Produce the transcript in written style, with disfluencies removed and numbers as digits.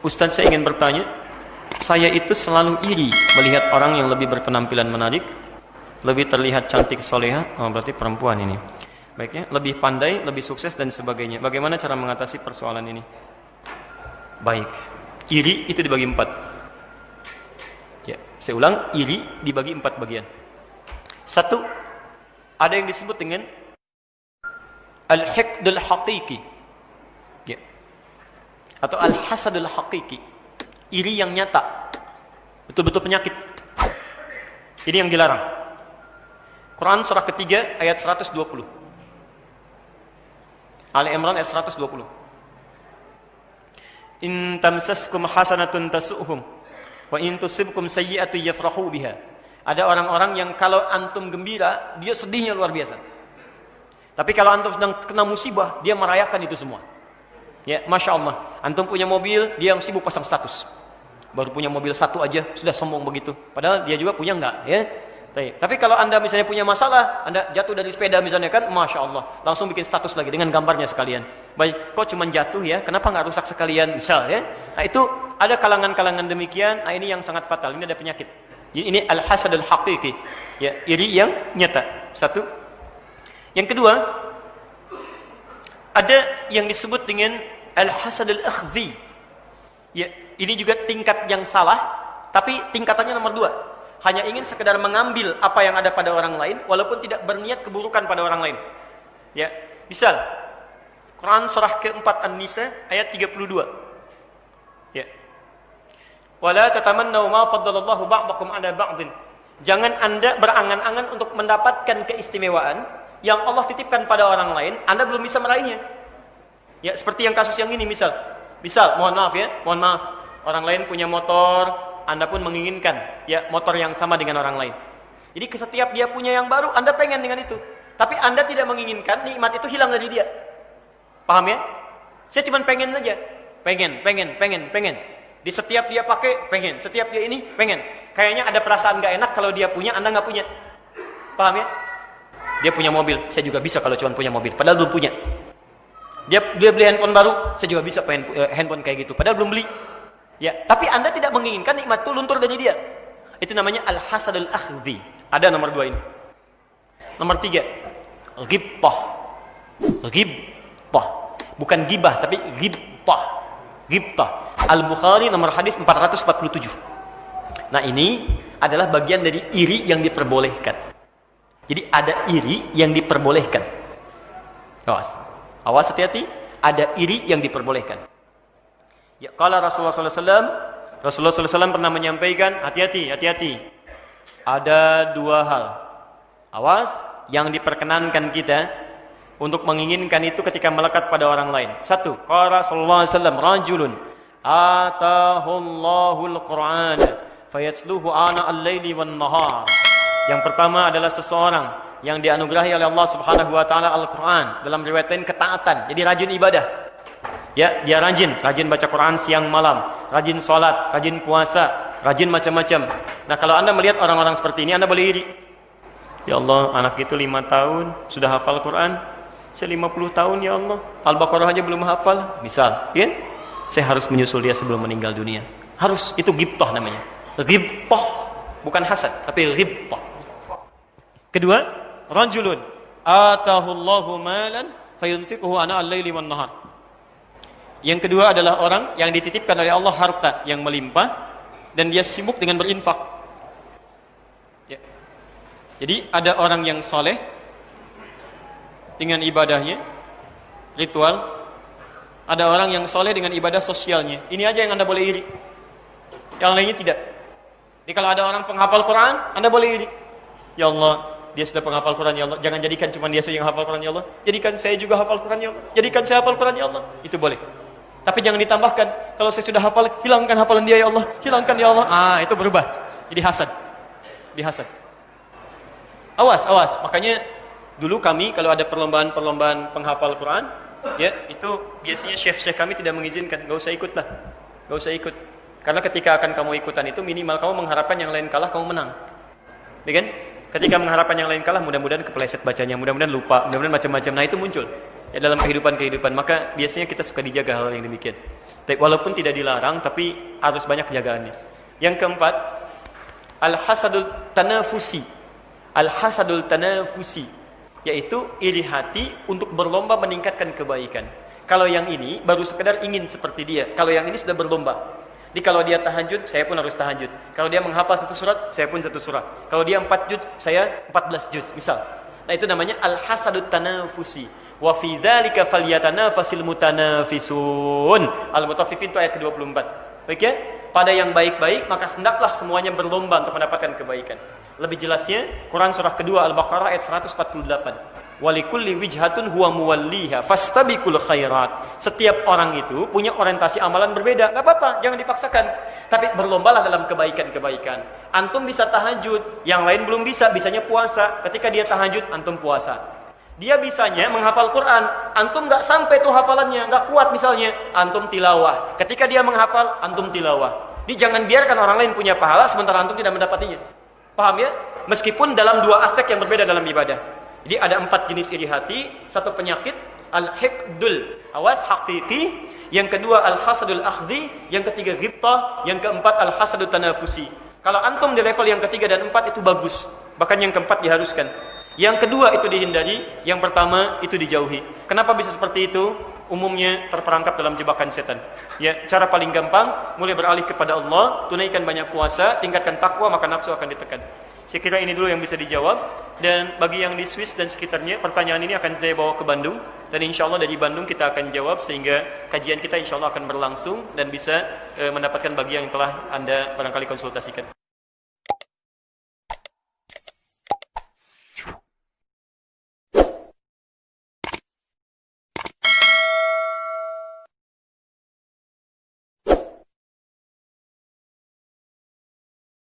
Ustaz, saya ingin bertanya, saya itu selalu iri melihat orang yang lebih berpenampilan menarik, lebih terlihat cantik soleha, berarti perempuan ini. Baiknya, lebih pandai, lebih sukses dan sebagainya. Bagaimana cara mengatasi persoalan ini? Baik, iri itu dibagi 4. Ya, saya ulang, iri dibagi 4 bagian. 1, ada yang disebut dengan al-hiqdul haqiqi, ya, atau al-hasadul haqiqi, iri yang nyata, betul-betul penyakit. Ini yang dilarang. Quran surah ketiga ayat 120, Ali Imran ayat 120. In tamsaskum hasanatun tasu'hum wa in tusibkum sayyi'atun yafrahu biha. Ada orang-orang yang kalau antum gembira, dia sedihnya luar biasa. Tapi kalau antum sedang kena musibah, dia merayakan itu semua. Ya, Masya Allah. Antum punya mobil, dia yang sibuk pasang status. Baru punya mobil 1 aja, sudah sombong begitu. Padahal dia juga punya enggak, ya. Tapi kalau anda misalnya punya masalah, anda jatuh dari sepeda misalnya kan, Masya Allah, langsung bikin status lagi dengan gambarnya sekalian. Baik, kok cuma jatuh ya, kenapa nggak rusak sekalian, misal ya. Nah itu ada kalangan-kalangan demikian, nah ini yang sangat fatal, ini ada penyakit. Jadi ini al-hasadul haqiqi, ya, iri yang nyata. 1. Yang kedua, ada yang disebut dengan al-hasadul akhdhi. Ya, ini juga tingkat yang salah, tapi tingkatannya nomor 2. Hanya ingin sekedar mengambil apa yang ada pada orang lain, walaupun tidak berniat keburukan pada orang lain. Ya, misal Quran surah keempat An-Nisa ayat 32. Ya. Wala tatamannaw ma faddalallahu ba'dakum 'ala ba'din. Jangan Anda berangan-angan untuk mendapatkan keistimewaan yang Allah titipkan pada orang lain, Anda belum bisa meraihnya. Ya, seperti yang kasus yang ini misal, mohon maaf ya, mohon maaf. Orang lain punya motor, Anda pun menginginkan ya motor yang sama dengan orang lain. Jadi setiap dia punya yang baru, Anda pengen dengan itu. Tapi Anda tidak menginginkan nikmat itu hilang dari dia. Paham ya? Saya cuma pengen saja. Pengen. Di setiap dia pakai, pengen. Setiap dia ini, pengen. Kayaknya ada perasaan gak enak kalau dia punya, Anda gak punya. Paham ya? Dia punya mobil, saya juga bisa kalau cuma punya mobil. Padahal belum punya. Dia beli handphone baru, saya juga bisa pengen handphone kayak gitu. Padahal belum beli. Ya, tapi Anda tidak menginginkan nikmat itu luntur dari dia. Itu namanya al-hasadul akhdhi. Ada nomor 2 ini. Nomor 3, ghibtah. Ghibtah. Bukan gibah, tapi ghibtah. Ghibtah. Al-Bukhari nomor hadis 447. Nah, ini adalah bagian dari iri yang diperbolehkan. Jadi ada iri yang diperbolehkan. Awas hati-hati, ada iri yang diperbolehkan. Ya, kalau Rasulullah SAW pernah menyampaikan, hati-hati. Ada 2 hal. Awas, yang diperkenankan kita untuk menginginkan itu ketika melekat pada orang lain. 1, qala sallallahu alaihi wasallam, rajulun atahullahul Qur'an fayatsluhu ana al-laili wan nahar. Yang pertama adalah seseorang yang dianugerahi oleh Allah Subhanahu wa taala Al-Qur'an, dalam riwayat lain ketaatan. Jadi rajin ibadah. Ya, dia rajin baca Quran siang malam, rajin sholat, rajin puasa, rajin macam-macam. Nah, kalau Anda melihat orang-orang seperti ini, Anda boleh iri. Ya Allah, anak itu 5 tahun sudah hafal Quran, saya 50 tahun ya Allah, Al-Baqarah aja belum hafal, misal, ya? Saya harus menyusul dia sebelum meninggal dunia. Harus, itu ghibtah namanya. Ghibtah, bukan hasad, tapi ghibtah. Kedua, rajulun atahullahu malan fayunfiquhu ana al-laili wan nahar. Yang kedua adalah orang yang dititipkan oleh Allah harta yang melimpah dan dia sibuk dengan berinfak. Ya. Jadi ada orang yang soleh dengan ibadahnya, ritual. Ada orang yang soleh dengan ibadah sosialnya. Ini aja yang Anda boleh iri. Yang lainnya tidak. Jadi kalau ada orang penghafal Quran, Anda boleh iri. Ya Allah, dia sudah penghafal Quran ya Allah. Jangan jadikan cuma dia saja yang hafal Quran ya Allah. Jadikan saya juga hafal Quran ya Allah. Jadikan saya hafal Quran ya Allah. Itu boleh. Tapi jangan ditambahkan, kalau saya sudah hafal, hilangkan hafalan dia ya Allah. Hilangkan ya Allah. Itu berubah. Jadi hasad. Dihasad. Awas. Makanya dulu kami kalau ada perlombaan penghafal Quran, ya, itu biasanya syekh kami tidak mengizinkan. Gak usah ikut. Karena ketika akan kamu ikutan itu, minimal kamu mengharapkan yang lain kalah, kamu menang. Ya kan? Ketika mengharapkan yang lain kalah, mudah-mudahan kepleset bacanya, mudah-mudahan lupa, mudah-mudahan macam-macam. Nah, itu muncul ya dalam kehidupan. Maka biasanya kita suka dijaga hal yang demikian. Tapi walaupun tidak dilarang, tapi harus banyak penjagaannya. Yang keempat, al-hasadul tanafusi. Al-hasadul tanafusi, yaitu iri hati untuk berlomba meningkatkan kebaikan. Kalau yang ini baru sekedar ingin seperti dia. Kalau yang ini sudah berlomba. Jadi kalau dia tahajud, saya pun harus tahajud. Kalau dia menghafal satu surat, saya pun satu surat. Kalau dia 4 juz, saya 14 juz, misal. Nah, itu namanya al-hasadut tanafusi. Wa fi dzalika falyatanafasil mutanafisun. Al-Mutaffifin itu ayat ke-24. Baik ya? Pada yang baik-baik maka hendaklah semuanya berlomba untuk mendapatkan kebaikan. Lebih jelasnya Quran surah kedua Al-Baqarah ayat 148. Walikulli wijhatun huwa muwalliha fastabiqul khairat. Setiap orang itu punya orientasi amalan berbeda. Enggak apa-apa, jangan dipaksakan. Tapi berlombalah dalam kebaikan-kebaikan. Antum bisa tahajud, yang lain belum bisa, bisanya puasa. Ketika dia tahajud, antum puasa. Dia bisanya menghafal Quran, antum nggak sampai tuh hafalannya, nggak kuat misalnya, antum tilawah. Ketika dia menghafal, antum tilawah. Jadi jangan biarkan orang lain punya pahala sementara antum tidak mendapatinya. Paham ya? Meskipun dalam dua aspek yang berbeda dalam ibadah. Jadi ada 4 jenis iri hati, satu penyakit al-hiqdul awas hakiki, yang kedua al-hasadul akhdhi, yang ketiga ghibtah, yang keempat al-hasadut tanafusi. Kalau antum di level yang ketiga dan 4 itu bagus, bahkan yang keempat diharuskan. Yang kedua itu dihindari, yang pertama itu dijauhi. Kenapa bisa seperti itu? Umumnya terperangkap dalam jebakan setan. Ya, cara paling gampang, mulai beralih kepada Allah, tunaikan banyak puasa, tingkatkan takwa, maka nafsu akan ditekan. Saya kira ini dulu yang bisa dijawab. Dan bagi yang di Swiss dan sekitarnya, pertanyaan ini akan saya bawa ke Bandung. Dan insya Allah dari Bandung kita akan jawab, sehingga kajian kita insya Allah akan berlangsung dan bisa mendapatkan bagian yang telah Anda barangkali konsultasikan.